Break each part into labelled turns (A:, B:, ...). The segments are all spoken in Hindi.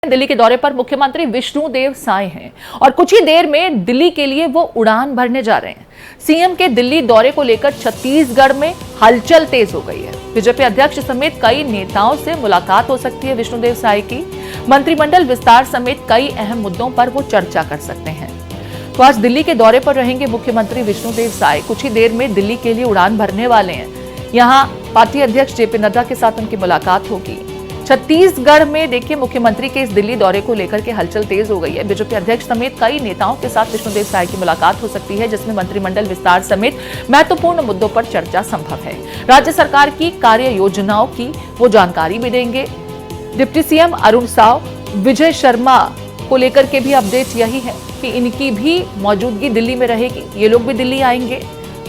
A: दिल्ली के दौरे पर मुख्यमंत्री विष्णुदेव साय हैं और कुछ ही देर में दिल्ली के लिए वो उड़ान भरने जा रहे हैं। सीएम के दिल्ली दौरे को लेकर छत्तीसगढ़ में हलचल तेज हो गई है। बीजेपी अध्यक्ष समेत कई नेताओं से मुलाकात हो सकती है विष्णुदेव साय की। मंत्रिमंडल विस्तार समेत कई अहम मुद्दों पर वो चर्चा कर सकते हैं। तो आज दिल्ली के दौरे पर रहेंगे मुख्यमंत्री विष्णुदेव साय। कुछ ही देर में दिल्ली के लिए उड़ान भरने वाले हैं। यहाँ पार्टी अध्यक्ष जेपी नड्डा के साथ उनकी मुलाकात होगी। छत्तीसगढ़ में देखिए मुख्यमंत्री के इस दिल्ली दौरे को लेकर के हलचल तेज हो गई है। बीजेपी अध्यक्ष समेत कई नेताओं के साथ विष्णुदेव साय की मुलाकात हो सकती है, जिसमें मंत्रिमंडल विस्तार समेत महत्वपूर्ण मुद्दों पर चर्चा संभव है। राज्य सरकार की कार्य योजनाओं की वो जानकारी भी देंगे। डिप्टी सीएम अरुण साव, विजय शर्मा को लेकर के भी अपडेट यही है कि इनकी भी मौजूदगी दिल्ली में रहेगी। ये लोग भी दिल्ली आएंगे।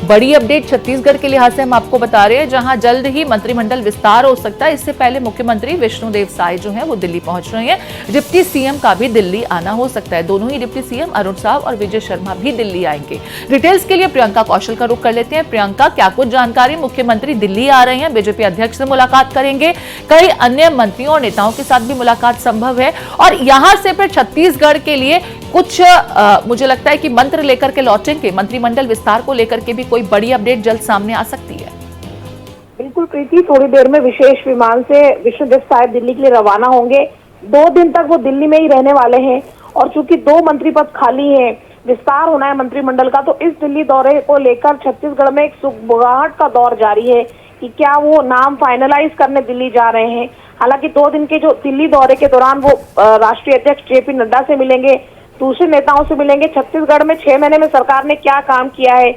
A: बड़ी अपडेट छत्तीसगढ़ के लिहाज से हम आपको बता रहे हैं, जहां जल्द ही मंत्रिमंडल विस्तार हो सकता है। इससे पहले मुख्यमंत्री विष्णुदेव साय जो हैं वो दिल्ली पहुंच रहे हैं। डिप्टी सीएम का भी दिल्ली आना हो सकता है। दोनों ही डिप्टी सीएम अरुण साव और विजय शर्मा भी दिल्ली आएंगे। डिटेल्स के लिए प्रियंका कौशल का रुख कर लेते हैं। प्रियंका, क्या कुछ जानकारी? मुख्यमंत्री दिल्ली आ रहे हैं, बीजेपी अध्यक्ष से मुलाकात करेंगे, कई अन्य मंत्रियों और नेताओं के साथ भी मुलाकात संभव है और यहां से फिर छत्तीसगढ़ के लिए कुछ मुझे लगता है कि मंत्र लेकर के लौटेंगे। मंत्रिमंडल विस्तार को लेकर के भी कोई बड़ी अपडेट जल्द सामने आ सकती है।
B: बिल्कुल प्रीति, थोड़ी देर में विशेष विमान से विष्णुदेव साय दिल्ली के लिए रवाना होंगे। 2 दिन तक वो दिल्ली में ही रहने वाले हैं और चूंकि 2 मंत्री पद खाली हैं, विस्तार होना है मंत्रिमंडल का, तो इस दिल्ली दौरे को लेकर छत्तीसगढ़ में एक सुगबुगाहट का दौर जारी है कि क्या वो नाम फाइनलाइज करने दिल्ली जा रहे हैं। हालांकि 2 दिन के जो दिल्ली दौरे के दौरान वो राष्ट्रीय अध्यक्ष जेपी नड्डा से मिलेंगे, दूसरे नेताओं से मिलेंगे। छत्तीसगढ़ में 6 महीने में सरकार ने क्या काम किया है,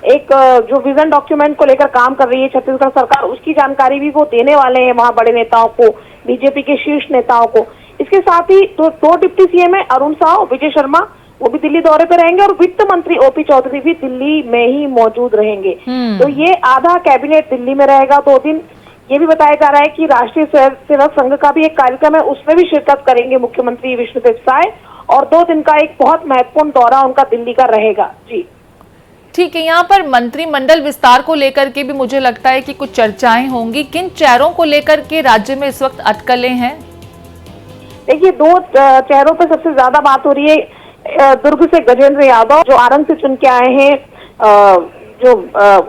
B: एक जो विजन डॉक्यूमेंट को लेकर काम कर रही है छत्तीसगढ़ सरकार, उसकी जानकारी भी वो देने वाले हैं वहां बड़े नेताओं को, बीजेपी के शीर्ष नेताओं को। इसके साथ ही 2 डिप्टी सीएम है, अरुण साव, विजय शर्मा, वो भी दिल्ली दौरे पर रहेंगे और वित्त मंत्री ओपी चौधरी भी दिल्ली में ही मौजूद रहेंगे। तो ये आधा कैबिनेट दिल्ली में रहेगा 2 दिन। ये भी बताया जा रहा है कि राष्ट्रीय स्वयंसेवक संघ का भी एक कार्यक्रम है, उसमें भी शिरकत करेंगे मुख्यमंत्री विष्णुदेव साय और 2 दिन का एक बहुत महत्वपूर्ण दौरा उनका दिल्ली का रहेगा। जी
A: ठीक है, यहाँ पर मंत्रिमंडल विस्तार को लेकर के भी मुझे लगता है कि कुछ चर्चाएं होंगी। किन चेहरों को लेकर के राज्य में इस वक्त अटकलें हैं?
B: देखिए, 2 चेहरों पे सबसे ज्यादा बात हो रही है। दुर्ग से गजेंद्र यादव जो आरंग से चुन के आए हैं, जो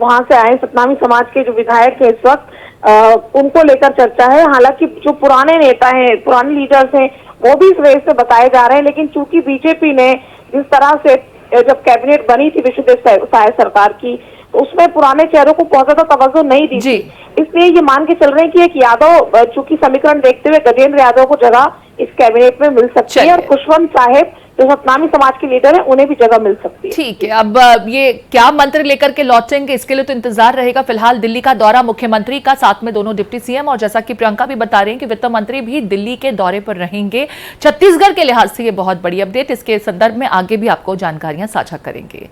B: वहां से आए सतनामी समाज के जो विधायक है इस वक्त, उनको लेकर चर्चा है। हालांकि जो पुराने नेता हैं, पुराने लीडर्स हैं, वो भी इस रेस में बताए जा रहे हैं। लेकिन चूंकि बीजेपी ने जिस तरह से जब कैबिनेट बनी थी विष्णुदेव साय सरकार की, तो उसमें पुराने चेहरों को बहुत ज्यादा तवज्जो नहीं दी थी। इसलिए ये मान के चल रहे हैं कि एक यादव, चूंकि समीकरण देखते हुए गजेंद्र यादव को जगह इस कैबिनेट में मिल सकती है और खुशवंत साहेब जो सतनामी समाज के लीडर है, उन्हें भी जगह मिल सकती है।
A: ठीक है, अब ये क्या मंत्र लेकर के लौटेंगे, इसके लिए तो इंतजार रहेगा। फिलहाल दिल्ली का दौरा मुख्यमंत्री का, साथ में दोनों डिप्टी सीएम, और जैसा कि प्रियंका भी बता रही हैं कि वित्त मंत्री भी दिल्ली के दौरे पर रहेंगे। छत्तीसगढ़ के लिहाज से ये बहुत बड़ी अपडेट। इसके संदर्भ में आगे भी आपको जानकारियां साझा करेंगे।